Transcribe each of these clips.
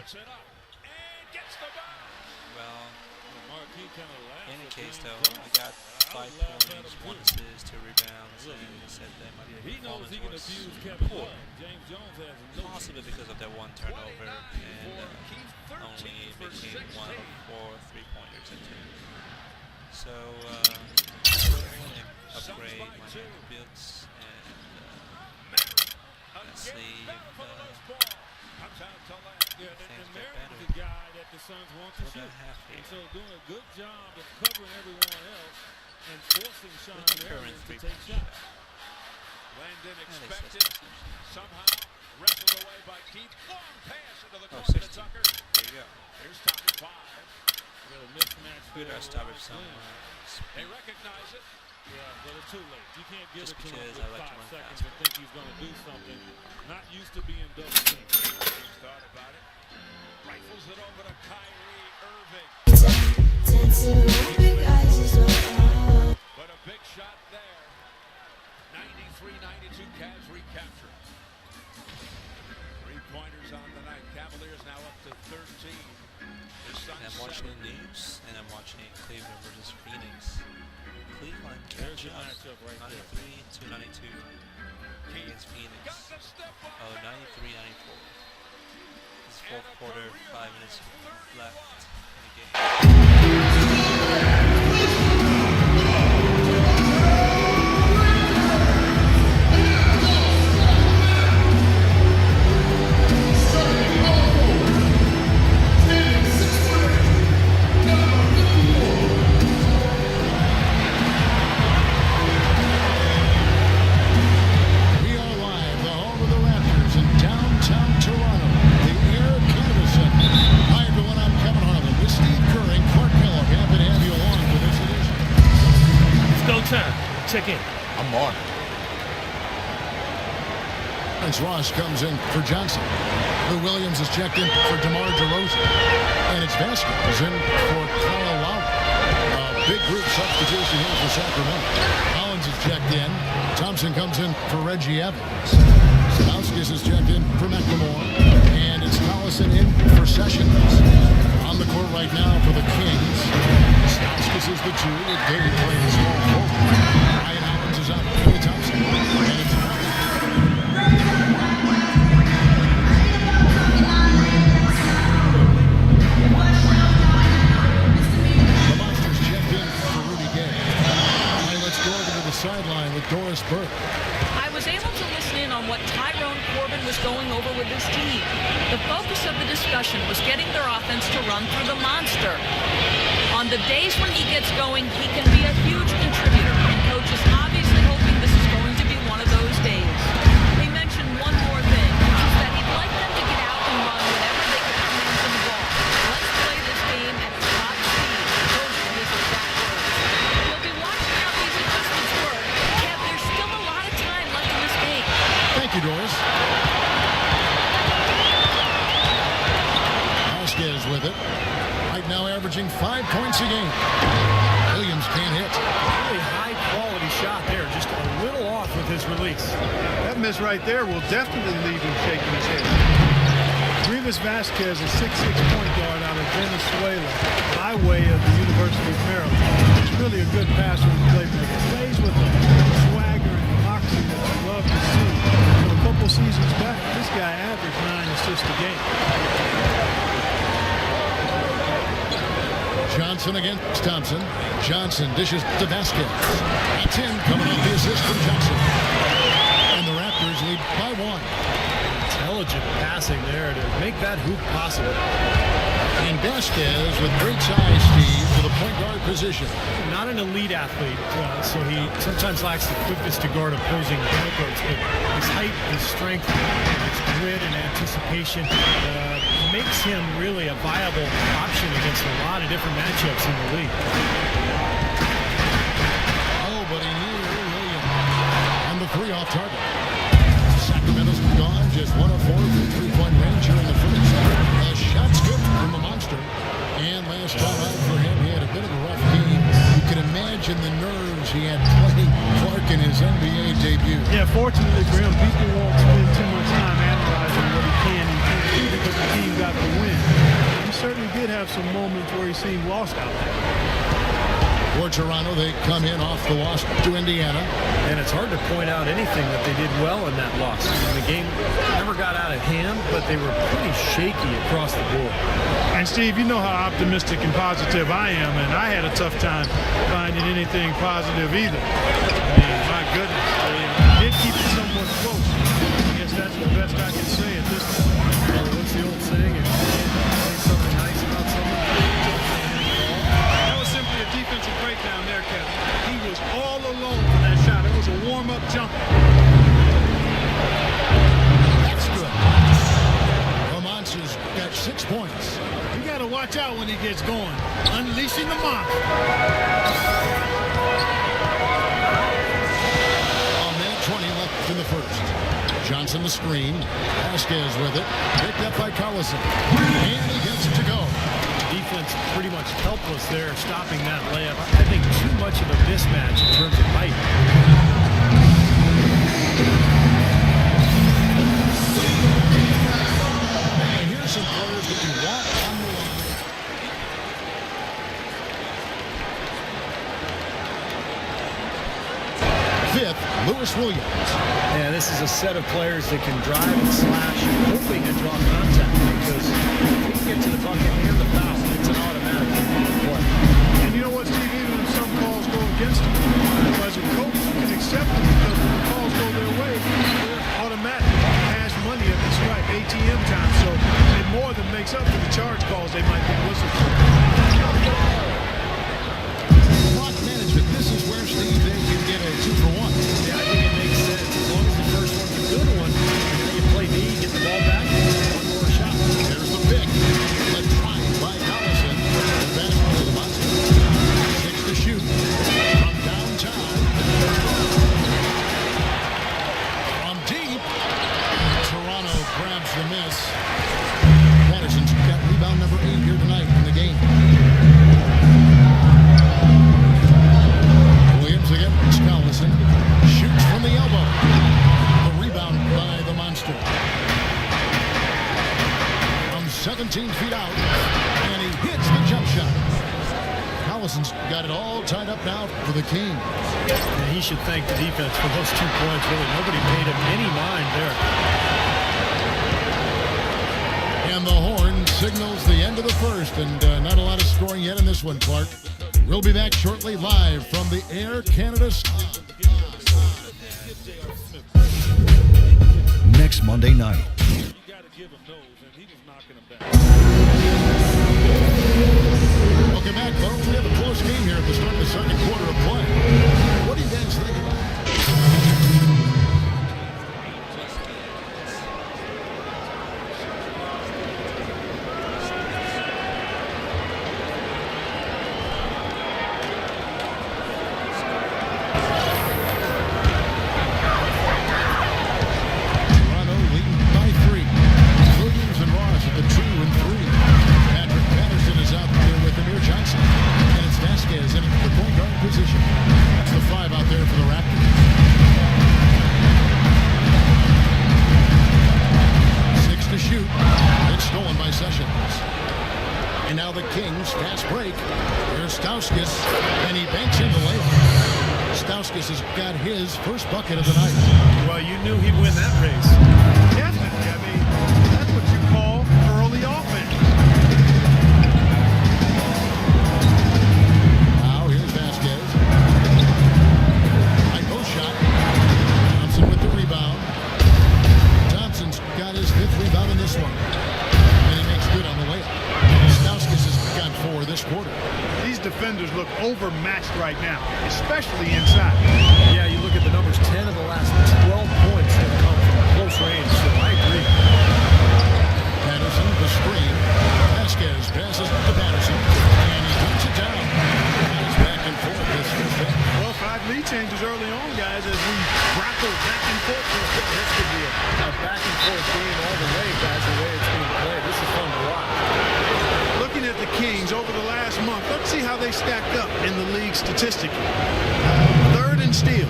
Well, in any case, though, I got 5 points, 1 assist, 2 rebounds, and he said that my performance was poor. Possibly because of that 1 turnover and only making 1 of 4 3-pointers at 2. So, upgrade my builds and let's see if things get better. What do I have here? So doing a good job of covering everyone else and forcing Sean Marion to take shots. Landon expected, somehow wrestled away by Keith. Long pass into the corner to Tucker. There you go. Here's Tommy 5. Good, I start with some They recognize it. Yeah, but it's too late. You can't give Just it to him because with I like to 5 run seconds fast. and think he's going to do something. Not used to being double teamed. He's thought about it. Rifles it over to Kyrie Irving. But a big shot there. 93-92 Cavs recapture. 3-pointers on the night. Cavaliers now up to 13. And I'm watching the news, and I'm watching Cleveland versus Phoenix. Cleveland There's catch your up matchup right there. 93-92 against Phoenix. Oh, 93-94. This 4th quarter, 5 minutes left in the game. Check in. I'm on. As Ross comes in for Johnson. Lou Williams is checked in for DeMar DeRozan. And it's Vasquez in for Kyle Lowry. Big group substitution here for Sacramento. Collins is checked in. Thompson comes in for Reggie Evans. Stauskas is checked in for McLemore. And it's Collison in for Sessions. On the court right now for the Kings. Stauskas is the 2 with Dave playing the small forward. Ryan Hollins is out for the Thompson. And it's the Monsters checked in for Rudy Gay. All right, let's go over to the sideline with Doris Burke. I was able to listen in on what Tyrone Corbin was going over with his team. The focus of the discussion was getting their offense to run through the monster. On the days when he gets going, he can be a huge contributor, and Coach is obviously hoping this is going to be one of those days. He mentioned one more thing, which is that he'd like them to get out and run whenever they get their hands on the ball. Let's play this game at top speed. Those are his exact words. We'll be watching how these adjustments work. Kev, there's still a lot of time left in this game. Thank you, Doris. Vasquez with it. Right now averaging 5 points a game. Williams can't hit. Really high-quality shot there, just a little off with his release. That miss right there will definitely leave him shaking his head. Rivas Vasquez, a 6'6" point guard out of Venezuela, by way of the University of Maryland. He's really a good passer and playmaker. Plays with a swagger and moxie that you love to see. So a couple seasons back, this guy averaged 9 assists a game. Johnson against Thompson. Johnson dishes to Vasquez. That's in, coming off the assist from Johnson. And the Raptors lead by 1. Intelligent passing there to make that hoop possible. And Vasquez with great size, Steve, to the point guard position. Not an elite athlete, so he sometimes lacks the quickness to guard opposing point guards. But his height, his strength, his grit and anticipation makes him really a viable option against a lot of different matchups in the league. Oh, but he knew Williams on the 3 off target. Sacramento's gone, just 1 of 4 from 3-point range here in the first. Shots good from the Monster. And last time out for him, he had a bit of a rough game. You can imagine the nerves he had playing Clark in his NBA debut. Yeah, fortunately for him, people won't spend too much time analyzing what he can and can't do because the team got the win. have some moments where he seemed lost out there. For Toronto, they come in off the loss to Indiana. And it's hard to point out anything that they did well in that loss. The game never got out of hand, but they were pretty shaky across the board. And Steve, you know how optimistic and positive I am, and I had a tough time finding anything positive either. I mean, my goodness, they did keep it somewhat close. I guess that's the best I can say at this point. Well, what's the old saying? If you can't say something nice about someone, that was simply a defensive breakdown there, Kevin. He was all alone for that shot. It was a warm-up jumper. That's good. Romance's got 6 points. You got to watch out when he gets going. Unleashing the monster. A minute 20 left in the first. Johnson the screen. Vasquez with it. Picked up by Collison. And he gets it to go. Defense pretty much helpless there, stopping that layup. I think too much of a mismatch in terms of height. And here's some players that you want on the line. Fifth, Lewis Williams. Yeah, this is a set of players that can drive and slash, hoping to draw contact, because if he can get to the bucket and the foul, it's an automatic play. And you know what, Steve? Even if some calls go against him, as a coach, you can accept it because when the calls go their way, they're automatic. Cash money at the stripe, ATM time. So it more than makes up for the charge calls they might be listening to. Clock management. This is where Steve they can get a 2-for-1. Yeah, I think it makes sense. As long as the first one's a good one, and then you play D, get the ball back, one more shot. There's the pick. The drive by Collison. The basket to the Monster. 6 to shoot from downtown. From deep. Toronto grabs the miss. Patterson's got rebound number 8 here tonight in the game. Williams again. Collison shoots from the elbow. The rebound by the Monster. From 17 feet out, and he hits the jump shot. Collison's got it all tied up now for the Kings. And he should thank the defense for those 2 points. Really, nobody paid him any mind there. And the horn signals the end of the first, and not a lot of scoring yet in this one, Clark. We'll be back shortly live from the Air Canada. Next Monday night. You got to give him those, and he was knocking them down. Welcome back, folks. We have a close game here at the start of the second quarter of play. What do you guys think about it? Toronto leading by 3. Williams and Ross at the 2 and 3. Patrick Patterson is out there with Amir Johnson. And it's Vasquez in the point guard position. That's the 5 out there for the Raptors. 6 to shoot. It's stolen by Sessions. And now the Kings, fast break. There's Stauskas, and he banks in the layup. Stauskas has got his first bucket of the night. Well, you knew he'd win that race. Definitely. I mean, that's what you call early offense. Now here's Vasquez. High post shot. Thompson with the rebound. Thompson's got his 5th rebound in this one. And he makes good on the layup. Stauskas has got 4 this quarter. These defenders look overmatched right now, especially inside. Yeah, you look at the numbers, 10 of the last 12 points have come from close range, so I agree. Patterson, the screen. Vasquez passes to Patterson, and he puts it down. He's back and forth this first half. Well, 5 lead changes early on, guys, as we grapple back and forth. This could be a back and forth game all the way, guys, the way it's being played. This is fun to watch. Looking at the Kings over the last month, let's see how they stacked up in the league statistically. 3rd in steal,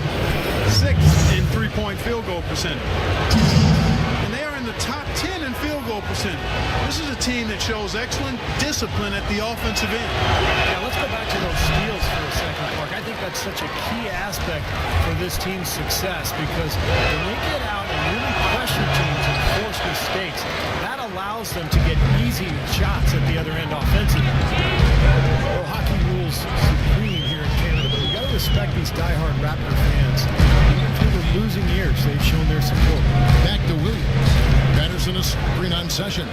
6th in three-point field goal percentage. And they are in the top 10 in field goal percentage. This is a team that shows excellent discipline at the offensive end. Yeah, let's go back to those steals for a second, Mark. I think that's such a key aspect for this team's success because when they get out and really pressure teams and force mistakes, that allows them to get easy shots at the other end offensively. Well, hockey rules supreme here in Canada, but we got to respect these diehard Raptor fans. Even through the losing years, they've shown their support. Back to Williams. Patterson a screen on Sessions.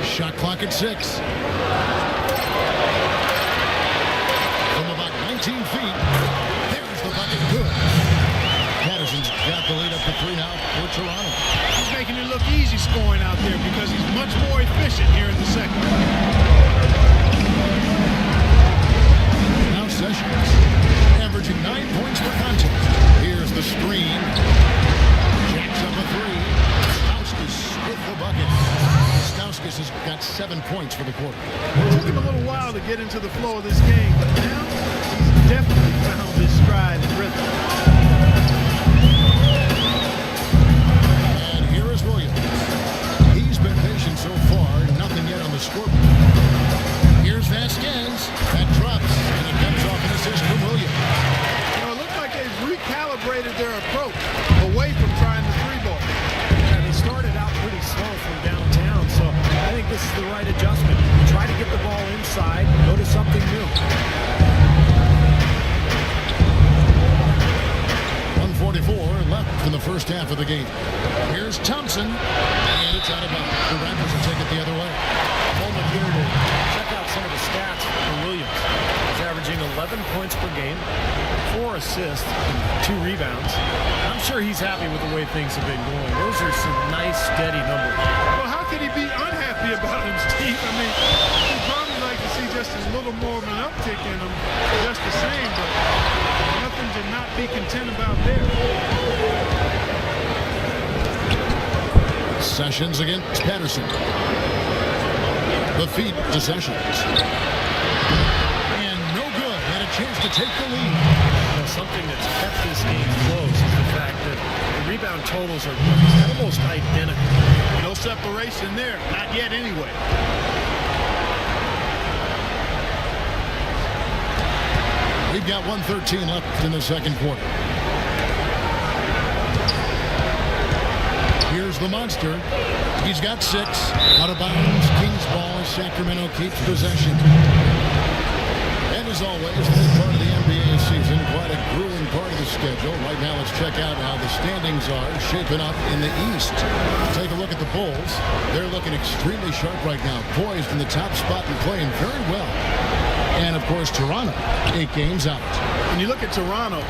Shot clock at 6. From about 19 feet, there's the bucket. Good. Patterson's got the lead up to 3 now for Toronto. He's making it look easy scoring out there because he's much more efficient here in the second. Now Sessions, averaging 9 points per contest. Here's the screen. Jacks up a 3. Stauskas with the bucket. Stauskas has got 7 points for the quarter. It took him a little while to get into the flow of this game, but now he's definitely found his stride and rhythm. And here is Williams. He's been patient so far. Nothing yet on the scoreboard. Here's Vasquez. That drops, and it comes off an assist from Williams. You know, it looks like they've recalibrated their approach away from trying the 3-ball. Yeah, they started out pretty slow from downtown, so I think this is the right adjustment. Try to get the ball inside, go to something new. 1:44 left in the first half of the game. Here's Thompson, and it's out of bounds. The Raptors will take it the other way. Moment here to check out some of the stats for Williams. He's averaging 11 points per game, 4 assists, and 2 rebounds. I'm sure he's happy with the way things have been going. Those are some nice, steady numbers. Well, how could he be unhappy about him, Steve? I mean, he'd probably like to see just a little more of an uptick in him, just the same, but nothing to not be content about there. Sessions against Patterson. The feed to Sessions. And no good. Had a chance to take the lead. You know, something that's kept this game close is the fact that the rebound totals are almost identical. No separation there. Not yet anyway. We've got 1:13 left in the second quarter. Here's the monster. He's got 6. Out of bounds. Kings ball as Sacramento keeps possession. And as always, this part of the NBA season, quite a grueling part of the schedule. Right now, let's check out how the standings are shaping up in the East. Take a look at the Bulls. They're looking extremely sharp right now, poised in the top spot and playing very well. And, of course, Toronto, 8 games out. When you look at Toronto,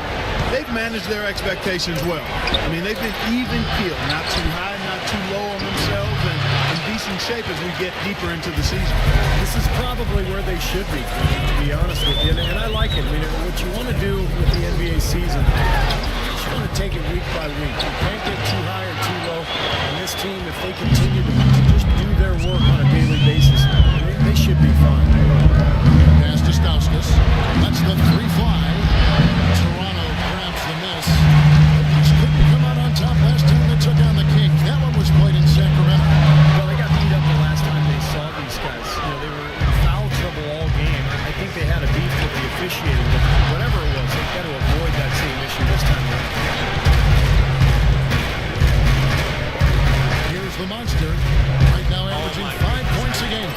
they've managed their expectations well. I mean, they've been even keeled, not too high, not too low on themselves, and in decent shape as we get deeper into the season. This is probably where they should be, to be honest with you. And I like it. I mean, what you want to do with the NBA season, you just want to take it week by week. You can't get too high or too low. And this team, if they continue to just do their work on a daily basis, they should be fine. Pass to Stauskas. That's the 3 fly. Toronto grabs the miss. Just couldn't come out on top last time they took on the Kings. That one was played in Sacramento. Well, they got beat up the last time they saw these guys. You know, they were in foul trouble all game. I think they had a beef with the officiating, but whatever it was, they've got to avoid that same issue this time around. Here's the monster. Right now averaging 5 points a game.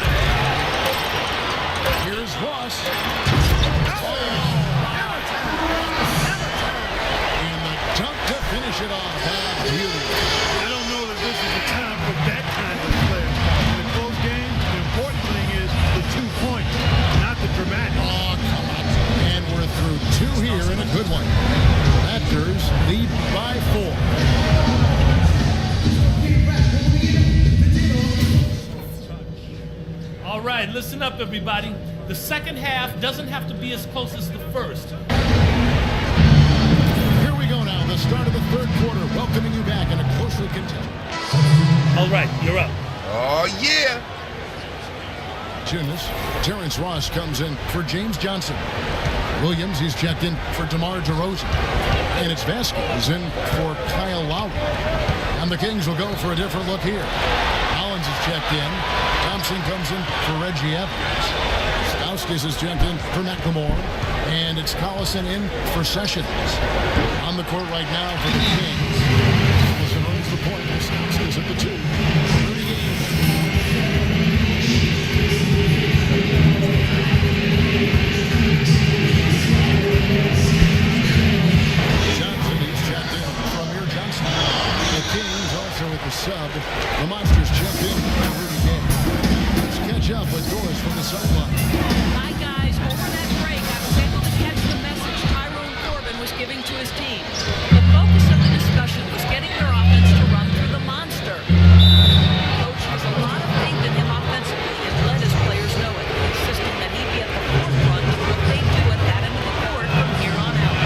Here's Ross. And the dunk to finish it off. Beauty. I don't know that this is the time for that kind of play. In a close game, the important thing is the 2 points, not the dramatic. Oh, come on. And we're through 2 here in a good one. Raptors lead by 4. All right, listen up, everybody. The second half doesn't have to be as close as the first. Here we go now, the start of the third quarter, welcoming you back in a closely contested. All right, you're up. Oh, yeah. Tunis. Terrence Ross comes in for James Johnson. Williams, he's checked in for DeMar DeRozan. And it's Vasquez in for Kyle Lowry. And the Kings will go for a different look here. Collins is checked in. Thompson comes in for Reggie Evans. Stauskas is checked in for McLemore. And it's Collison in for Sessions. On the court right now for the Kings. Collison owns the point. Stauskas at the 2. Johnson is checked in from Amir Johnson. The Kings also with the sub. The Monsters checked in for Rudy Gay. Let's catch up with Doris from the sideline. Hi, guys. Over that break, I was able to catch the message Tyrone Corbin was giving to his team. The focus of the discussion was getting their offense to run through the monster. Coach has a lot of faith in him offensively and let his players know it, insisting that he be at the forefront of what they do at that end of the court from here on out.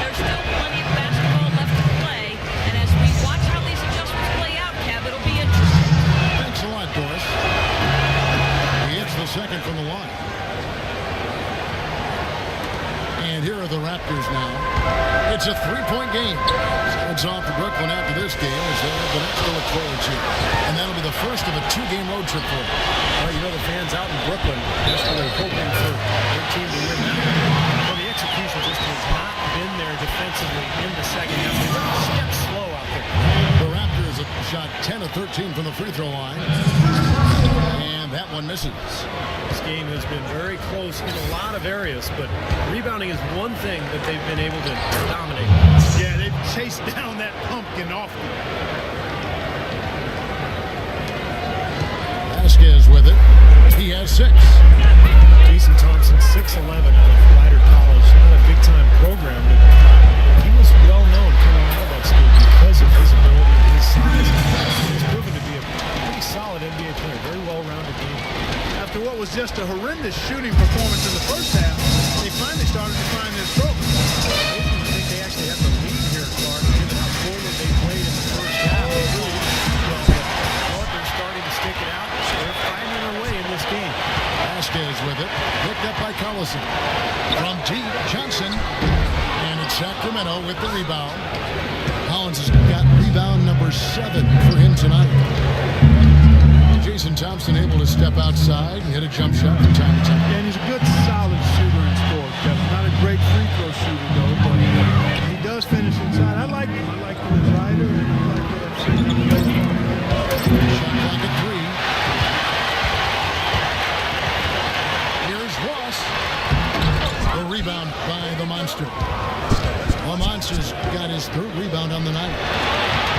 There's still plenty of basketball left to play, and as we watch how these adjustments play out, Kev, it'll be interesting. Thanks a lot, Doris. He hits the second from the line. And here are the Raptors now. It's a 3-point game. It's off to Brooklyn after this game as they have the next to look forward to. And that'll be the first of a 2-game road trip for them. Well, you know, the fans out in Brooklyn desperately hoping for their team to win that. Well, the execution just has not been there defensively in the second half. They're a step slow out there. The Raptors have shot 10 of 13 from the free throw line. And that one misses. This game has been very close in a lot of areas, but rebounding is one thing that they've been able to dominate. Yeah, they've chased down that pumpkin often. Vasquez with it. He has 6. Jason Thompson, 6'11", out of Rider College. Not a big-time program, but he was well-known coming out of that school because of his ability and his size. He's proven to be a pretty solid NBA player, very well-rounded game. After what was just a horrendous shooting performance in the first half, they finally started to find their stroke. I think they actually have the lead here, Clark, given how poorly they played in the first half. They really didn't do well, but they're starting to stick it out. They're finding their way in this game. Vasquez with it. Picked up by Collison. From deep, Johnson. And it's Sacramento with the rebound. Collins has got rebound number 7 for him tonight. Jason Thompson able to step outside and hit a jump shot from time to time. And he's a good, solid shooter in sport, Kevin. Not a great free throw shooter, though, but he does finish inside. I like him. I like him as Rider, and I like what I've seen him play. Shot clock at 3. Here's Ross. The rebound by the Monster. The Monster's got his 3rd rebound on the night.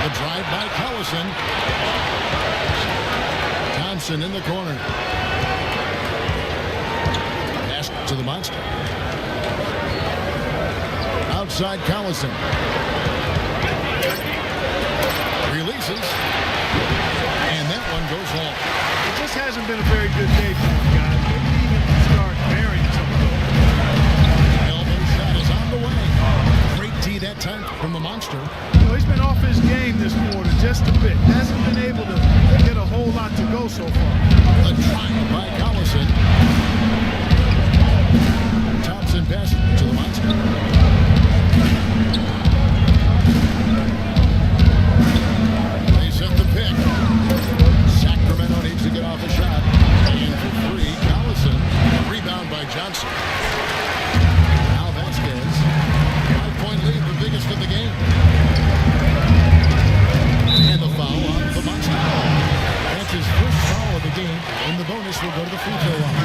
The drive by Collison. Thompson in the corner. Pass to the Monster. Outside Collison. Releases. And that one goes long. It just hasn't been a very good day for him, guys. Maybe even start burying some of those. Elbow shot is on the way. Great D that time from the Monster. You know, he's been off his game this quarter just a bit. Hasn't been able to get a whole lot to go so far. A drive by Collison. Thompson passes to the Monster. They set the pick. Sacramento needs to get off a shot. And for 3, Collison. Rebound by Johnson. Now Vasquez. 5-point lead, the biggest of the game. And the foul on the Monster. That's his first foul of the game, and the bonus will go to the free throw line.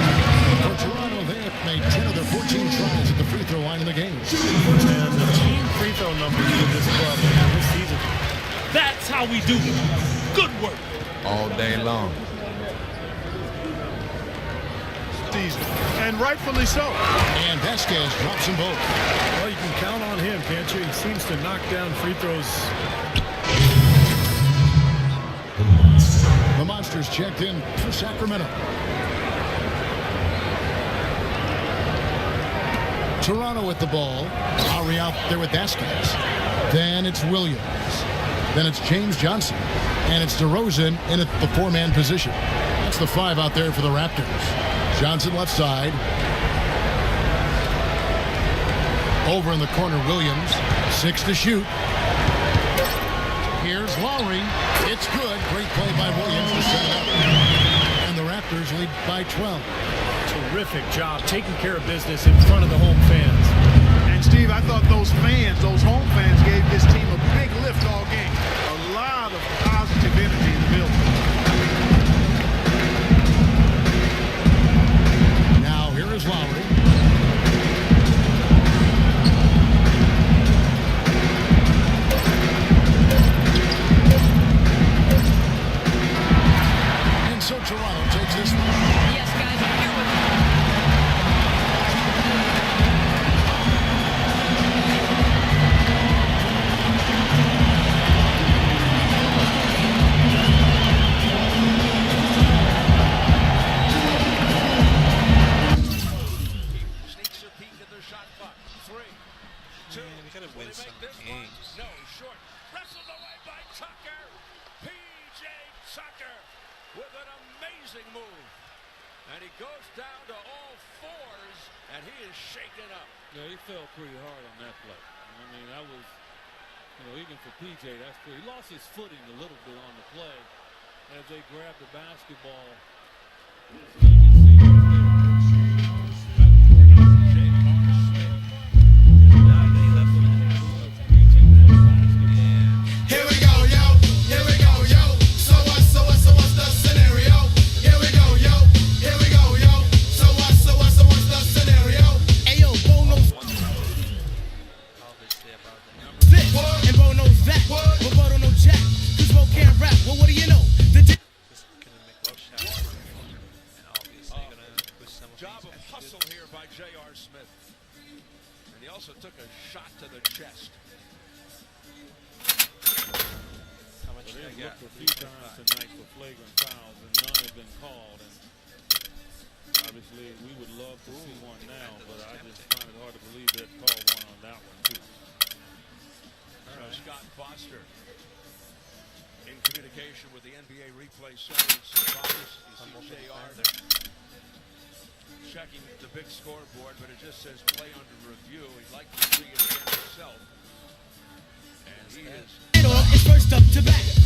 For Toronto, they have made 10 of their 14 tries at the free throw line in the game. And the team free throw numbers for this club this season. That's how we do it. Good work. All day long. Season. And rightfully so. And Vasquez drops them both. Well, you can count on him, can't you? He seems to knock down free throws. The Monsters checked in for Sacramento. Toronto with the ball. Lowry out there with Vasquez. Then it's Williams. Then it's James Johnson. And it's DeRozan in at the 4-man position. That's the 5 out there for the Raptors. Johnson left side. Over in the corner, Williams. 6 to shoot. Here's Lowry. It's good. Great play by Williams to set it up. lead by 12. Terrific job taking care of business in front of the home fans. And Steve, I thought those fans, those home fans, gave this team a big lift all game. A lot of positive energy in the building. Now here is Lowry. And so Toronto takes this one. Yes, guys, I'm here with you. Sneaks a peek at their shot clock. 3, 2. Man, we gotta win some games. No, short. Wrestled away by Tucker. P.J. Tucker with an amazing move. And he goes down to all fours, and he is shaken up. Yeah, he fell pretty hard on that play. I mean, that was, even for PJ, that's pretty. He lost his footing a little bit on the play as they grabbed the basketball. Here we go, yo. Here we go, yo. So what's the scenario? Here we go, yo. Here we go, yo. So what's the scenario? Hey, yo, Bo knows Obviously about the number. this, and Bo knows that. But Bo don't know jack, cause Bo can't rap. Well, what do you know? Just gonna make low shots. And obviously gonna push some of Job these of extras. hustle here by J.R. Smith. And he also took a shot to the chest. How much They did I have get? looked a few times tonight for flagrant fouls, and none have been called. And obviously, we would love to see one now, but I just find it hard to believe they'd call one on that one, too. Scott Foster in communication with the NBA replay center in Secaucus. You see J.R. checking the big scoreboard, but it just says play under review. He'd like to see it again himself. And he is it's first up to back.